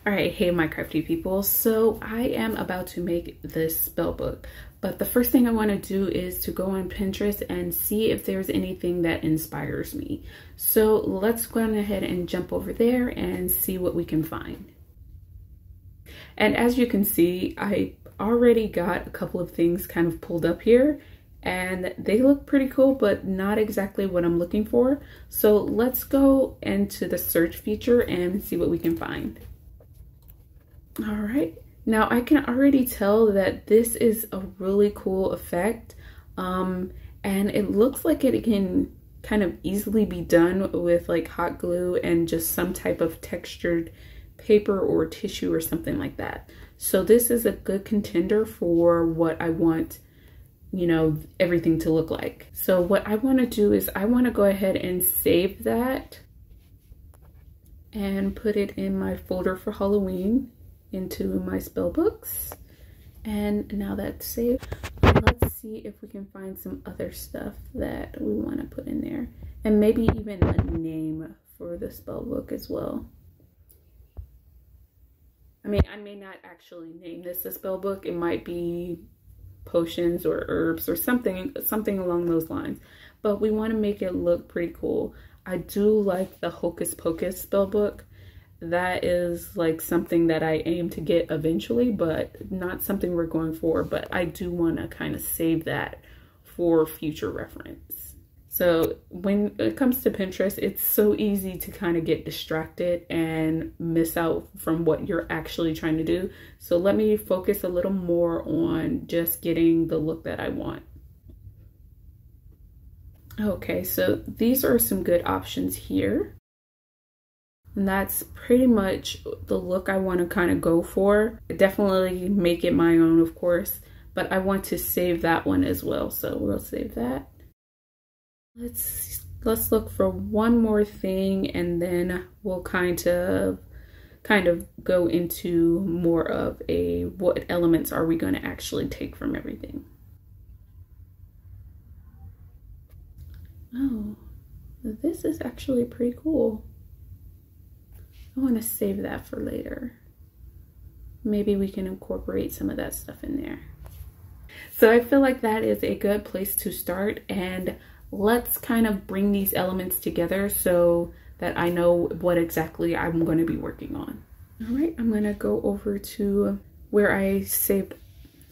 All right, hey my crafty people. So I am about to make this spell book, but the first thing I want to do is to go on Pinterest and see if there's anything that inspires me. So let's go on ahead and jump over there and see what we can find. And as you can see, I already got a couple of things kind of pulled up here and they look pretty cool, but not exactly what I'm looking for. So let's go into the search feature and see what we can find. All right, now I can already tell that this is a really cool effect, and it looks like it can kind of easily be done with like hot glue and just some type of textured paper or tissue or something like that. So this is a good contender for what I want, you know, everything to look like. So what I want to do is I want to go ahead and save that and put it in my folder for Halloween into my spell books. And now that's saved, let's see if we can find some other stuff that we want to put in there, and maybe even a name for the spell book as well. I mean, I may not actually name this a spell book. It might be potions or herbs or something along those lines, but we want to make it look pretty cool. I do like the Hocus Pocus spell book. That is like something that I aim to get eventually, but not something we're going for. But I do want to kind of save that for future reference. So when it comes to Pinterest, it's so easy to kind of get distracted and miss out from what you're actually trying to do. So let me focus a little more on just getting the look that I want. Okay, so these are some good options here. And that's pretty much the look I want to kind of go for. Definitely make it my own, of course, but I want to save that one as well. So we'll save that. Let's look for one more thing, and then we'll kind of go into more of a what elements are we going to actually take from everything. Oh, this is actually pretty cool. I want to save that for later. Maybe we can incorporate some of that stuff in there. So I feel like that is a good place to start, and let's kind of bring these elements together so that I know what exactly I'm going to be working on. All right, I'm going to go over to where I saved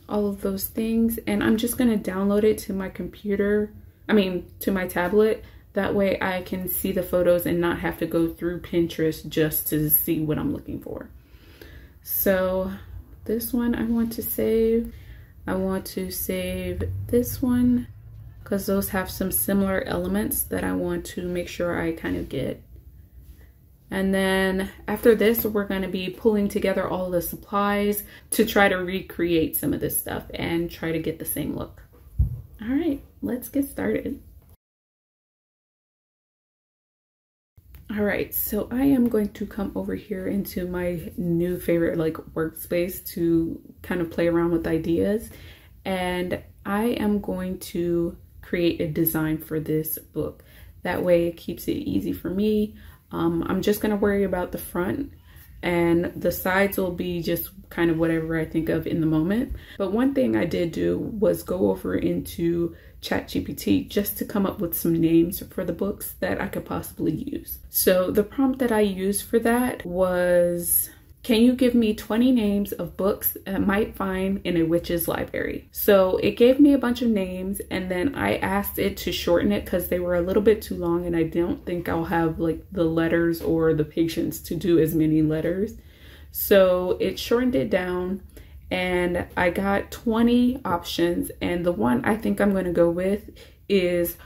all of those things, and I'm just going to download it to my computer, to my tablet. That way I can see the photos and not have to go through Pinterest just to see what I'm looking for. So this one I want to save. I want to save this one because those have some similar elements that I want to make sure I kind of get. And then after this, we're going to be pulling together all the supplies to try to recreate some of this stuff and try to get the same look. All right, let's get started. All right, so I am going to come over here into my new favorite like workspace to kind of play around with ideas, and I am going to create a design for this book. That way it keeps it easy for me. I'm just going to worry about the front, and the sides will be just kind of whatever I think of in the moment. But one thing I did do was go over into ChatGPT just to come up with some names for the books that I could possibly use. So the prompt that I used for that was, can you give me 20 names of books I might find in a witch's library? So it gave me a bunch of names, and then I asked it to shorten it because they were a little bit too long, and I don't think I'll have like the letters or the patience to do as many letters. So it shortened it down, and I got 20 options, and the one I think I'm going to go with is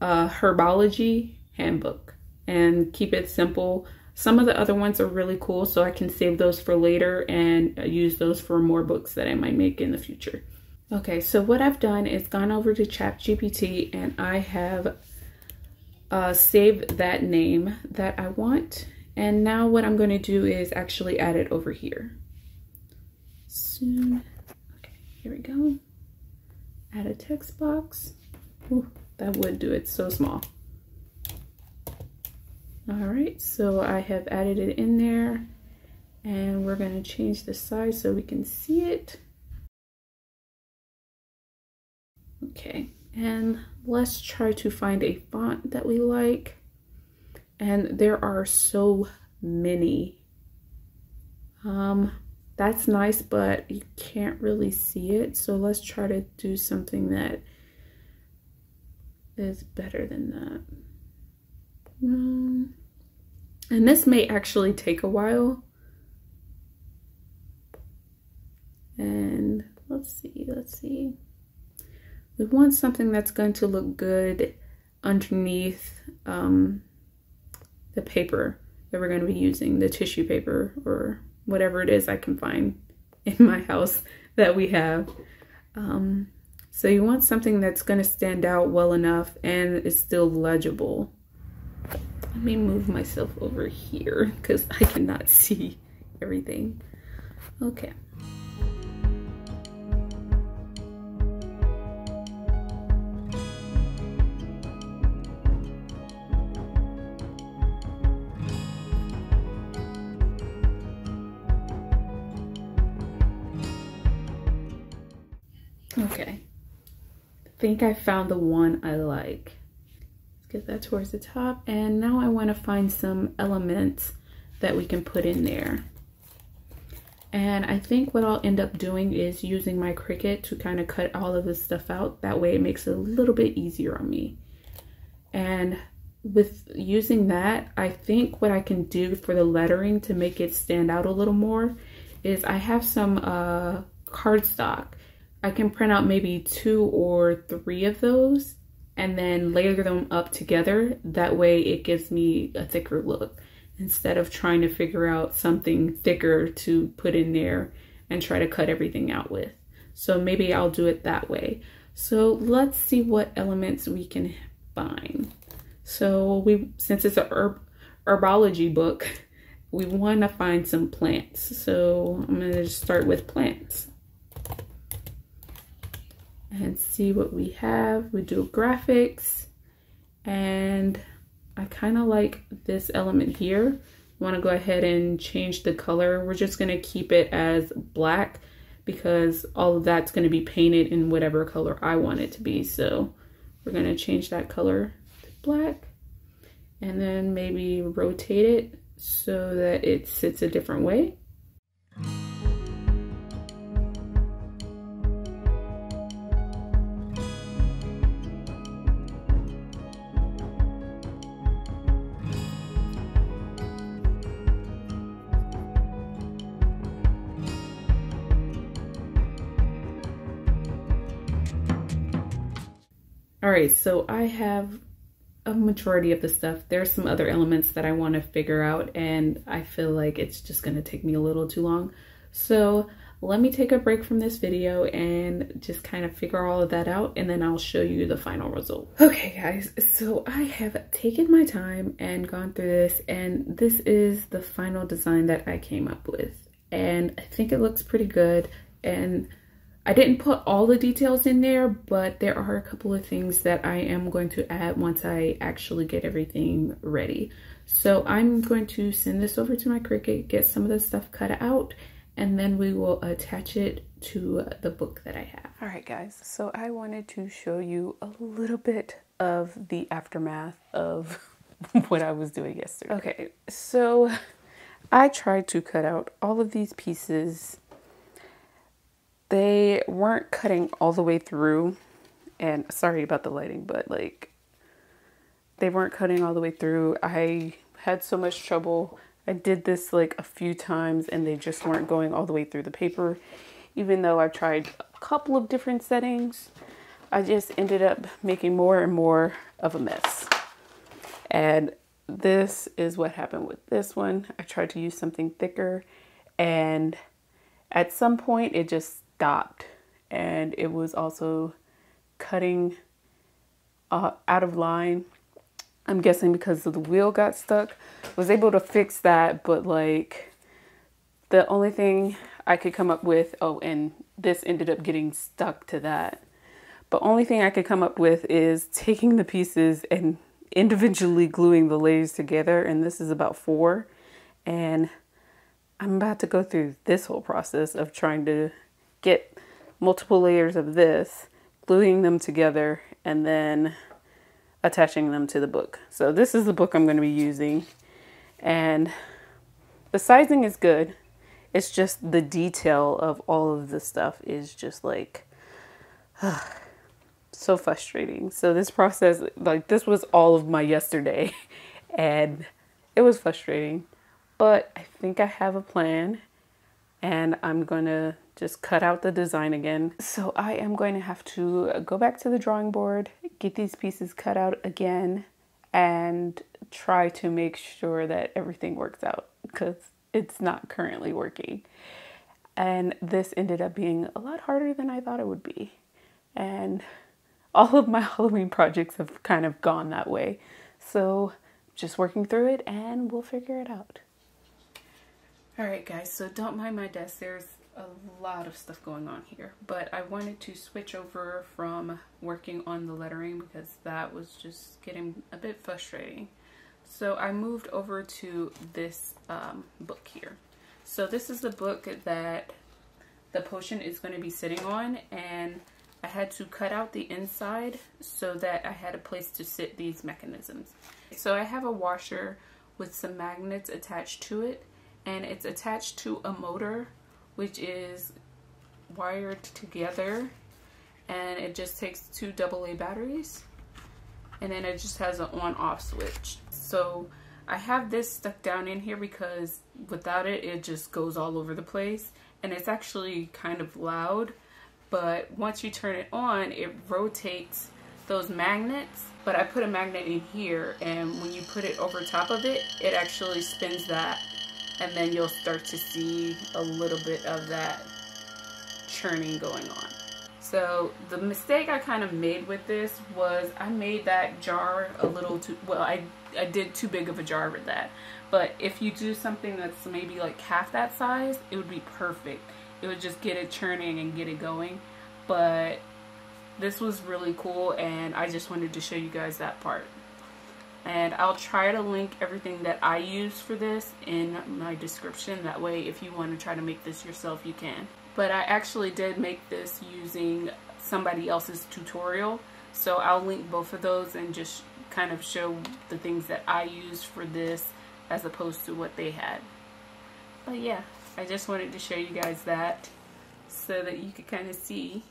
a herbology handbook, and keep it simple. Some of the other ones are really cool, so I can save those for later and use those for more books that I might make in the future. Okay, so what I've done is gone over to ChatGPT, and I have saved that name that I want. And now what I'm going to do is actually add it over here. Soon. Okay, here we go. Add a text box. Ooh, that would do it so small. All right, so I have added it in there, And we're going to change the size so we can see it. Okay, and let's try to find a font that we like. And there are so many. That's nice, but you can't really see it. So let's try to do something that is better than that. And this may actually take a while. And let's see. We want something that's going to look good underneath the paper that we're going to be using, the tissue paper or whatever it is I can find in my house that we have. So you want something that's going to stand out well enough and is still legible. Let me move myself over here because I cannot see everything. Okay. Okay, I think I found the one I like. Let's get that towards the top. And now I want to find some elements that we can put in there. And I think what I'll end up doing is using my Cricut to kind of cut all of this stuff out. That way it makes it a little bit easier on me. And with using that, I think what I can do for the lettering to make it stand out a little more is I have some cardstock. I can print out maybe 2 or 3 of those and then layer them up together. That way it gives me a thicker look instead of trying to figure out something thicker to put in there and try to cut everything out with. So maybe I'll do it that way. So let's see what elements we can find. So since it's a herbology book, we want to find some plants. So I'm going to start with plants and see what we have. We do graphics, and I kind of like this element here. Want to go ahead and change the color. We're just going to keep it as black because all of that's going to be painted in whatever color I want it to be. So we're going to change that color to black and then maybe rotate it so that it sits a different way. All right, so I have a majority of the stuff. There's some other elements that I want to figure out, and I feel like it's just going to take me a little too long. So let me take a break from this video and just kind of figure all of that out, and then I'll show you the final result. Okay guys, so I have taken my time and gone through this, and this is the final design that I came up with. And I think it looks pretty good, and I didn't put all the details in there, but there are a couple of things that I am going to add once I actually get everything ready. So I'm going to send this over to my Cricut, get some of the stuff cut out, and then we will attach it to the book that I have. All right guys, so I wanted to show you a little bit of the aftermath of what I was doing yesterday. Okay, so I tried to cut out all of these pieces. They weren't cutting all the way through, and sorry about the lighting, but like they weren't cutting all the way through. I had so much trouble. I did this like a few times and they just weren't going all the way through the paper. Even though I tried a couple of different settings, I just ended up making more and more of a mess. And this is what happened with this one. I tried to use something thicker, and at some point it just stopped, and it was also cutting out of line. I'm guessing because the wheel got stuck. Was able to fix that, but like the only thing I could come up with, oh, and this ended up getting stuck to that. But only thing I could come up with is taking the pieces and individually gluing the layers together, and this is about 4, and I'm about to go through this whole process of trying to get multiple layers of this, gluing them together, and then attaching them to the book. So this is the book I'm going to be using, and the sizing is good. It's just the detail of all of the stuff is just like so frustrating. So this process, like this was all of my yesterday and it was frustrating, but I think I have a plan and I'm going to just cut out the design again. So I am going to have to go back to the drawing board, get these pieces cut out again, and try to make sure that everything works out because it's not currently working. And this ended up being a lot harder than I thought it would be. And all of my Halloween projects have kind of gone that way. So just working through it and we'll figure it out. All right, guys, so don't mind my desk. There's a lot of stuff going on here, but I wanted to switch over from working on the lettering because that was just getting a bit frustrating. So I moved over to this book here. So this is the book that the potion is going to be sitting on, and I had to cut out the inside so that I had a place to sit these mechanisms. So I have a washer with some magnets attached to it, and it's attached to a motor which is wired together, and it just takes 2 AA batteries, and then it just has an on-off switch. So I have this stuck down in here because without it, it just goes all over the place, and it's actually kind of loud, but once you turn it on, it rotates those magnets. But I put a magnet in here, and when you put it over top of it, it actually spins that, and then you'll start to see a little bit of that churning going on. So the mistake I kind of made with this was I made that jar a little too, well, I did too big of a jar with that. But if you do something that's maybe like half that size, it would be perfect. It would just get it churning and get it going. But this was really cool, and I just wanted to show you guys that part. And I'll try to link everything that I use for this in my description. That way, if you want to try to make this yourself, you can. But I actually did make this using somebody else's tutorial. So I'll link both of those and just kind of show the things that I used for this as opposed to what they had. But yeah, I just wanted to show you guys that so that you could kind of see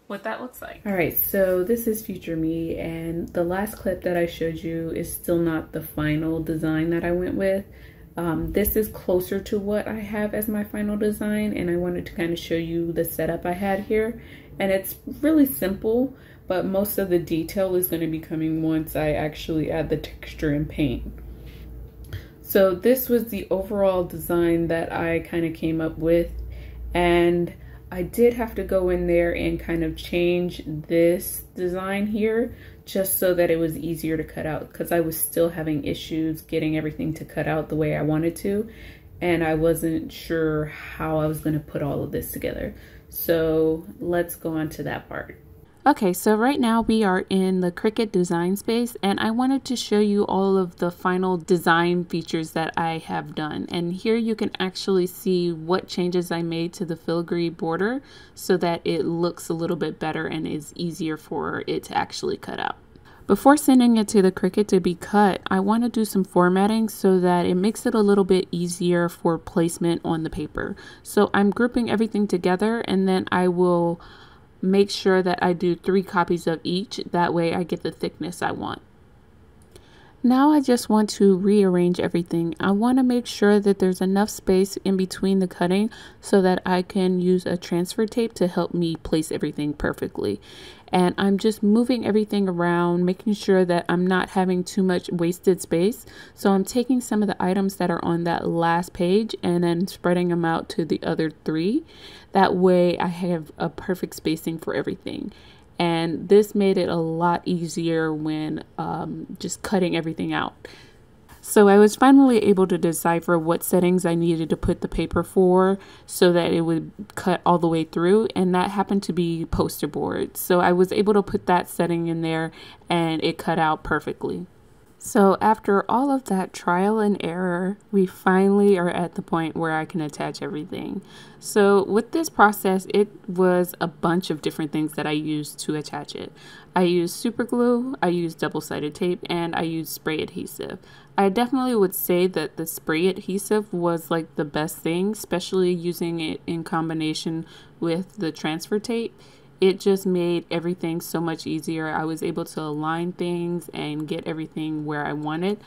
what that looks like. All right, so this is future me, and the last clip that I showed you is still not the final design that I went with. This is closer to what I have as my final design, and I wanted to kind of show you the setup I had here. And it's really simple, but most of the detail is going to be coming once I actually add the texture and paint. So this was the overall design that I kind of came up with, and I did have to go in there and kind of change this design here just so that it was easier to cut out, because I was still having issues getting everything to cut out the way I wanted to, and I wasn't sure how I was going to put all of this together. So let's go on to that part. Okay, so right now we are in the Cricut design space, and I wanted to show you all of the final design features that I have done. And here you can actually see what changes I made to the filigree border so that it looks a little bit better and is easier for it to actually cut out. Before sending it to the Cricut to be cut, I want to do some formatting so that it makes it a little bit easier for placement on the paper. So I'm grouping everything together, and then I will make sure that I do 3 copies of each. That way I get the thickness I want. Now I just want to rearrange everything. I want to make sure that there's enough space in between the cutting so that I can use a transfer tape to help me place everything perfectly. And I'm just moving everything around, making sure that I'm not having too much wasted space. So I'm taking some of the items that are on that last page and then spreading them out to the other 3. That way I have a perfect spacing for everything. And this made it a lot easier when just cutting everything out. So I was finally able to decipher what settings I needed to put the paper for so that it would cut all the way through, and that happened to be poster board. So I was able to put that setting in there and it cut out perfectly. So after all of that trial and error, we finally are at the point where I can attach everything. So with this process, it was a bunch of different things that I used to attach it. I used super glue, I used double-sided tape, and I used spray adhesive. I definitely would say that the spray adhesive was like the best thing, especially using it in combination with the transfer tape. It just made everything so much easier. I was able to align things and get everything where I wanted,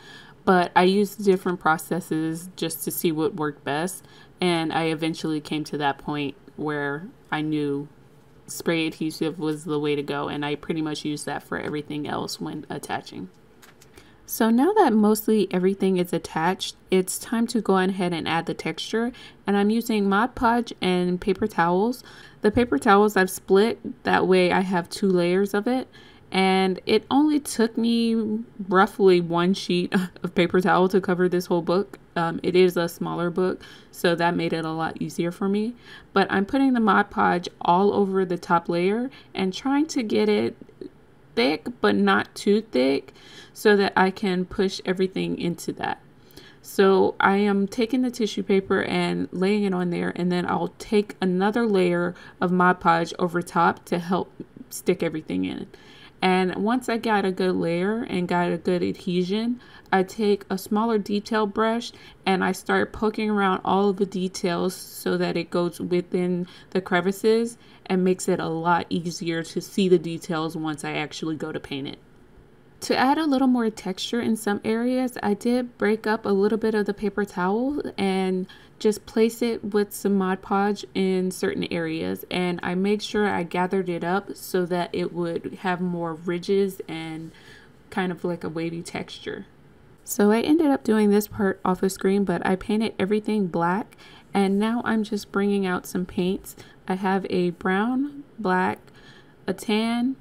but I used different processes just to see what worked best, and I eventually came to that point where I knew spray adhesive was the way to go, and I pretty much used that for everything else when attaching. So now that mostly everything is attached, it's time to go ahead and add the texture, and I'm using Mod Podge and paper towels. The paper towels I've split, that way I have 2 layers of it, and it only took me roughly 1 sheet of paper towel to cover this whole book. It is a smaller book, so that made it a lot easier for me. But I'm putting the Mod Podge all over the top layer and trying to get it thick but not too thick so that I can push everything into that. So I am taking the tissue paper and laying it on there, and then I'll take another layer of Mod Podge over top to help stick everything in. And once I got a good layer and got a good adhesion, I take a smaller detail brush and I start poking around all of the details so that it goes within the crevices and makes it a lot easier to see the details once I actually go to paint it. To add a little more texture in some areas, I did break up a little bit of the paper towel and just place it with some Mod Podge in certain areas, and I made sure I gathered it up so that it would have more ridges and kind of like a wavy texture. So I ended up doing this part off of screen, but I painted everything black, and now I'm just bringing out some paints. I have a brown, black, a tan,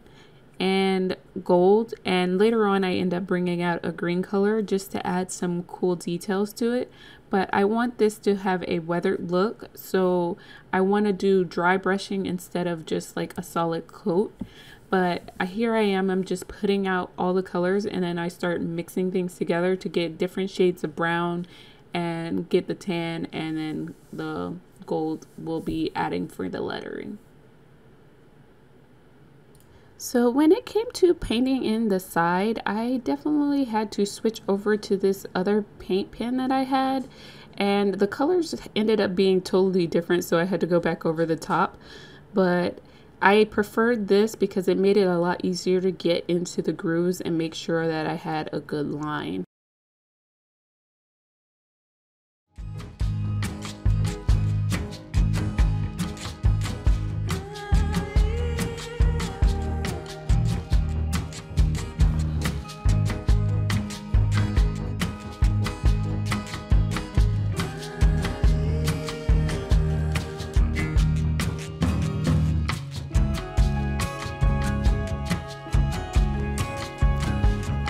and gold, and later on I end up bringing out a green color just to add some cool details to it. But I want this to have a weathered look, so I want to do dry brushing instead of just like a solid coat. But here I am, I'm just putting out all the colors, and then I start mixing things together to get different shades of brown and get the tan, and then the gold will be adding for the lettering. So when it came to painting in the side, I definitely had to switch over to this other paint pen that I had, and the colors ended up being totally different, so I had to go back over the top. But I preferred this because it made it a lot easier to get into the grooves and make sure that I had a good line.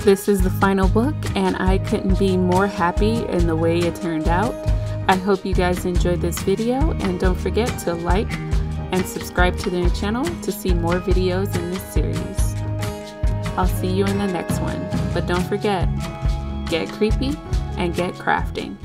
This is the final book, and I couldn't be more happy in the way it turned out. I hope you guys enjoyed this video, and don't forget to like and subscribe to the channel to see more videos in this series. I'll see you in the next one, but don't forget, get creepy and get crafting.